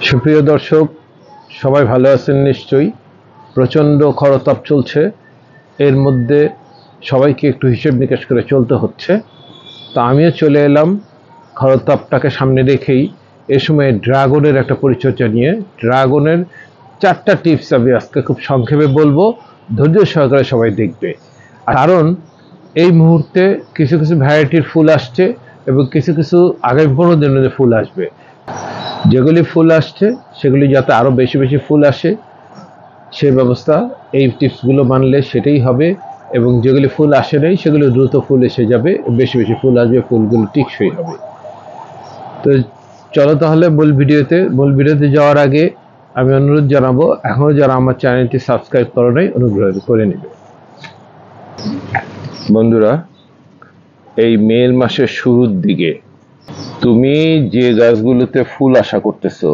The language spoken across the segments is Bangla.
সুপ্রিয় দর্শক, সবাই ভালো আছেন নিশ্চয়ই। প্রচণ্ড খরতাপ চলছে, এর মধ্যে সবাইকে একটু হিসেব নিকেশ করে চলতে হচ্ছে। তা আমিও চলে এলাম খরতাপটাকে সামনে রেখেই এ সময় ড্রাগনের একটা পরিচর্যা নিয়ে। ড্রাগনের 4টা টিপস আমি আজকে খুব সংক্ষেপে বলবো, ধৈর্য সহকারে সবাই দেখবে। কারণ এই মুহূর্তে কিছু কিছু ভ্যারাইটির ফুল আসছে এবং কিছু কিছু আগামী 15 দিনের ফুল আসবে। যেগুলি ফুল আসছে সেগুলি যাতে আরও বেশি বেশি ফুল আসে সেই ব্যবস্থা এই টিপসগুলো মানলে সেটাই হবে, এবং যেগুলি ফুল আসে নাই সেগুলো দ্রুত ফুল এসে যাবে, বেশি বেশি ফুল আসবে, ফুলগুলো টিকসই হবে। তো চলো তাহলে মূল ভিডিওতে যাওয়ার আগে আমি অনুরোধ জানাবো, এখনও যারা আমার চ্যানেলটি সাবস্ক্রাইব করো নাই অনুগ্রহ করে নেবে। বন্ধুরা, এই মে মাসের শুরুর দিকে তুমি যে গাছগুলোতে ফুল আশা করতেছো,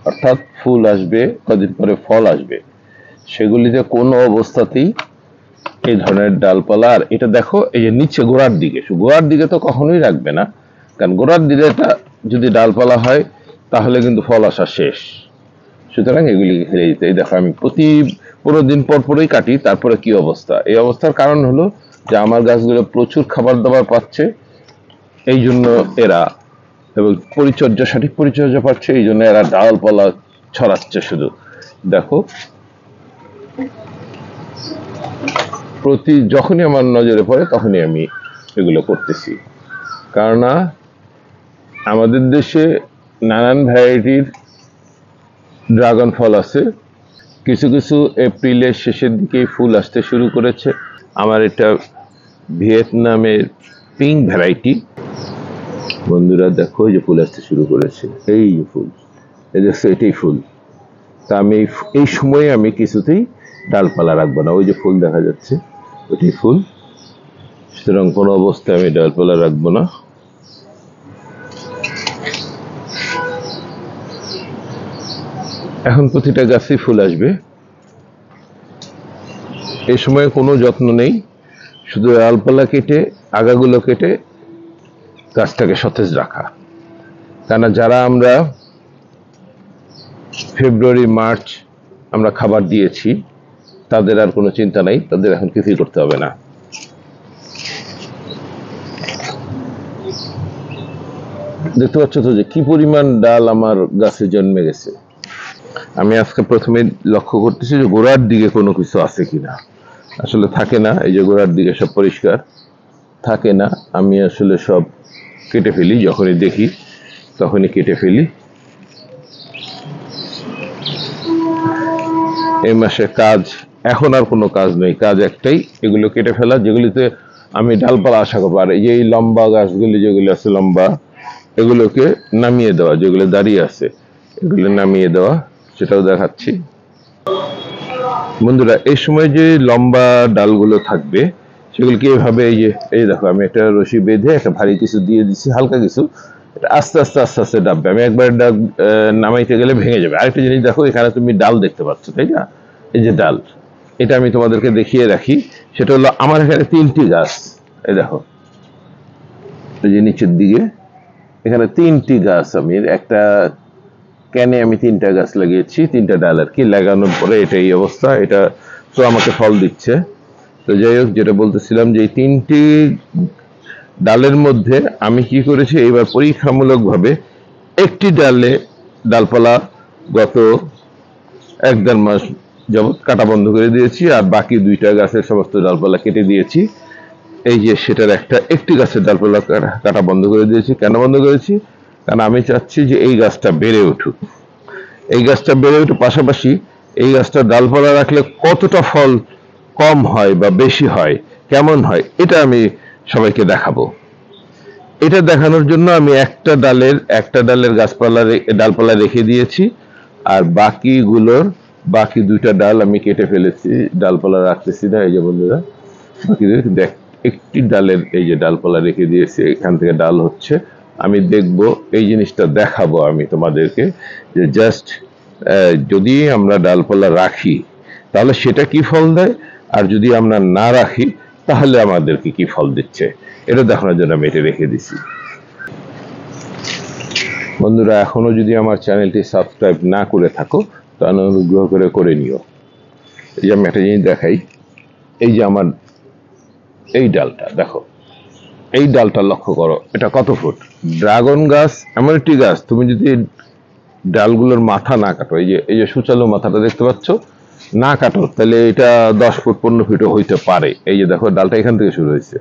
অর্থাৎ ফুল আসবে, কদিন পরে ফল আসবে, সেগুলিতে কোনো অবস্থাতেই এই ধরনের ডালপালা, আর এটা দেখো এই যে নিচে গোড়ার দিকে তো কখনোই রাখবে না, কারণ গোড়ার দিকে এটা যদি ডালপালা হয় তাহলে কিন্তু ফল আসা শেষ। সুতরাং এগুলিকে ফেলে দিতে। এই দেখো আমি প্রতি 15 দিন পর পরই কাটি, তারপরে কি অবস্থা। এই অবস্থার কারণ হলো যে আমার গাছগুলো প্রচুর খাবার দাবার পাচ্ছে, এই জন্য এরা, এবং সঠিক পরিচর্যা পাচ্ছে, এই জন্য এরা ডালপালা ছড়াচ্ছে। শুধু দেখো, যখনই আমার নজরে পড়ে তখনই আমি এগুলো করতেছি। কেননা আমাদের দেশে নানান ভ্যারাইটির ড্রাগন ফল আছে, কিছু কিছু এপ্রিলের শেষের দিকেই ফুল আসতে শুরু করেছে। আমার এটা ভিয়েতনামের পিঙ্ক ভ্যারাইটি। বন্ধুরা দেখো, এই যে ফুল আসতে শুরু করেছে, এই যে ফুল, এই দেখছো এটাই ফুল। তা আমি এই সময়ে আমি কিছুতেই ডালপালা রাখবো না। ওই যে ফুল দেখা যাচ্ছে ওইটাই ফুল, সুতরাং কোনো অবস্থায় আমি ডালপালা রাখবো না। এখন প্রতিটা গাছেই ফুল আসবে, এই সময় কোনো যত্ন নেই, শুধু ডালপালা কেটে, আগাগুলো কেটে গাছটাকে সতেজ রাখা। কেননা যারা আমরা ফেব্রুয়ারি মার্চ আমরা খাবার দিয়েছি, তাদের আর কোনো চিন্তা নাই, তাদের এখন কিছুই করতে হবে না। দেখতে পাচ্ছ তো যে কি পরিমাণ ডাল আমার গাছে জন্মে গেছে। আমি আজকে প্রথমে লক্ষ্য করতেছি যে গোড়ার দিকে কোনো কিছু আছে কিনা। আসলে থাকে না, এই যে গোড়ার দিকে সব পরিষ্কার থাকে না। আমি আসলে সব কেটে ফেলি, যখনই দেখি তখনই কেটে ফেলি। এই মাসে কাজ, এখন আর কোনো কাজ নেই, কাজ একটাই, এগুলো কেটে ফেলা, যেগুলিতে আমি ডালপালা আশা করবো। আর এই যে এই লম্বা গাছগুলি যেগুলো আছে লম্বা, এগুলোকে নামিয়ে দেওয়া, যেগুলো দাঁড়িয়ে আছে এগুলো নামিয়ে দেওয়া, সেটাও দেখাচ্ছি। বন্ধুরা, এই সময় যে লম্বা ডালগুলো থাকবে সেগুলোকে এভাবে, এই দেখো আমি একটা রশি বেঁধে একটা ভারী কিছু দিয়ে দিচ্ছি, হালকা কিছু, এটা আস্তে আস্তে আস্তে আস্তে ডাববে। আমি একবার নামাইতে গেলে ভেঙে যাবে। আরেকটা জিনিস দেখো, এখানে তুমি ডাল দেখতে পাচ্ছ, তাই না? এই যে ডাল, এটা আমি তোমাদেরকে দেখিয়ে রাখি। সেটা হলো আমার এখানে 3টি গাছ, এই দেখো এই যে নিচের দিকে, এখানে 3টি গাছ, আমি একটা ক্যানে আমি 3টা গাছ লাগিয়েছি, 3টা ডাল আর কি, লাগানোর পরে এটা এই অবস্থা। এটা তো আমাকে ফল দিচ্ছে। তো যাই হোক, যেটা বলতেছিলাম যে এই 3টি ডালের মধ্যে আমি কি করেছি, এইবার পরীক্ষামূলকভাবে একটি ডালপালা গত 1-1.5 মাস যাবৎ কাটা বন্ধ করে দিয়েছি, আর বাকি 2টা গাছের সমস্ত ডালপালা কেটে দিয়েছি। এই যে সেটার একটি গাছের ডালপালা কাটা বন্ধ করে দিয়েছি। কেন বন্ধ করেছি? কারণ আমি চাচ্ছি যে এই গাছটা বেড়ে উঠুক। এই গাছটা বেড়ে উঠে পাশাপাশি এই গাছটা ডালপালা রাখলে কতটা ফল কম হয় বা বেশি হয়, কেমন হয়, এটা আমি সবাইকে দেখাবো। এটা দেখানোর জন্য আমি একটা ডালের ডালপালা রেখে দিয়েছি, আর বাকি 2টা ডাল আমি কেটে ফেলেছি, ডালপালা রাখতেছি না। এই যে বন্ধুরা, বাকি একটি ডালের এই যে ডালপালা রেখে দিয়েছি, এখান থেকে ডাল হচ্ছে। আমি দেখব, এই জিনিসটা দেখাবো আমি তোমাদেরকে, যে জাস্ট যদি আমরা ডালপালা রাখি তাহলে সেটা কি ফল দেয়, আর যদি আমরা না রাখি তাহলে আমাদেরকে কি ফল দিচ্ছে, এটা দেখানোর জন্য আমি এটা রেখে দিছি। বন্ধুরা, এখনো যদি আমার চ্যানেলটি সাবস্ক্রাইব না করে থাকো তাহলে অনুগ্রহ করে করে নিও। এই যে আমি একটা জিনিস দেখাই, এই যে আমার এই ডালটা দেখো, এই ডালটা লক্ষ্য করো, এটা কত ফুট। ড্রাগন গাছ এমন একটি গাছ, তুমি যদি ডালগুলোর মাথা না কাটো, এই যে সূচালো মাথাটা দেখতে পাচ্ছ, না কাটো, তাহলে এটা 10 ফুট 15 ফিটও হইতে পারে। এই যে দেখো ডালটা এখান থেকে শুরু হয়েছে,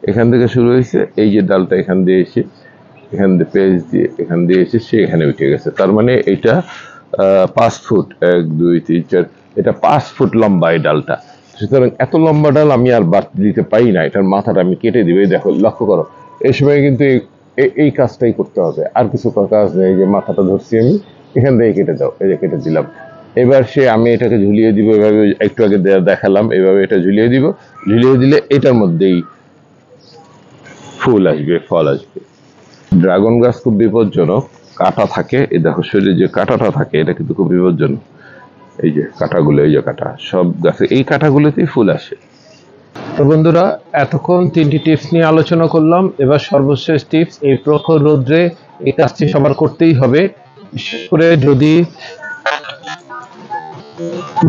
এখান থেকে শুরু হয়েছে, এই যে ডালটা এখান দিয়ে এসে, এখান দিয়ে পেজ দিয়ে এখান দিয়ে এসে সে এখানে উঠে গেছে। তার মানে এটা 5 ফুট, 1 2 3 4, এটা 5 ফুট লম্বা এই ডালটা। সুতরাং এত লম্বা ডাল আমি আর বাড়তে দিতে পারি না, এটার মাথাটা আমি কেটে দিবে। দেখো লক্ষ্য করো, এই সময় কিন্তু এই কাজটাই করতে হবে, আর কিছু কাজ নেই। এই যে মাথাটা ধরছি আমি, এখান থেকে কেটে দাও, এই যে কেটে দিলাম। এবার আমি এটাকে ঝুলিয়ে দিব, এভাবে একটু আগে দেখালাম, এভাবে এটা ঝুলিয়ে দিব। ঝুলিয়ে দিলে এটার মধ্যেই ফুল আসবে, ফল আসবে। ড্রাগন গাছ খুব বিপজ্জনক, কাঁটা থাকে, এই দেখো শরীরে যে কাঁটাটা থাকে এটা কিন্তু খুব বিপজ্জনক। এই যে কাঁটাগুলো, এই যে কাঁটা, সব গাছে এই কাঁটাগুলোতেই ফুল আসে। তো বন্ধুরা, এতক্ষণ 3টি টিপস নিয়ে আলোচনা করলাম। এবার সর্বশেষ টিপস, এই প্রখর রৌদ্রে এই কাজটি সবার করতেই হবে। বিশেষ করে যদি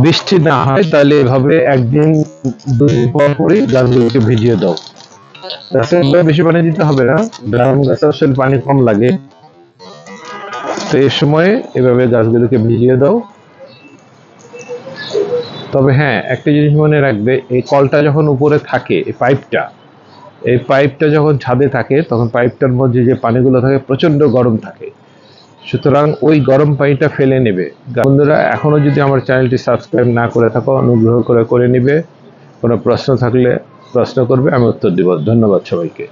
বৃষ্টি না হয় তাহলে এভাবে একদিন দুদিন পর পরই গাছগুলোকে ভিজিয়ে দাও। বেশি পানি দিতে হবে না, ড্রাগন গাছে আসলে পানি কম লাগে। তো এই সময়ে এভাবে গাছগুলোকে ভিজিয়ে দাও। তবে হ্যাঁ, একটা জিনিস মনে রাখবে, এই কলটা যখন উপরে থাকে, এই পাইপটা যখন ছাদে থাকে, তখন পাইপটার মধ্যে যে পানিগুলো থাকে প্রচন্ড গরম থাকে। সুতরাং ওই গরম পানিটা ফেলে নেবে। বন্ধুরা, এখনো যদি আমার চ্যানেলটি সাবস্ক্রাইব না করে থাকো অনুগ্রহ করে করে নিবে। কোনো প্রশ্ন থাকলে প্রশ্ন করবে, আমি উত্তর দিব। ধন্যবাদ সবাইকে।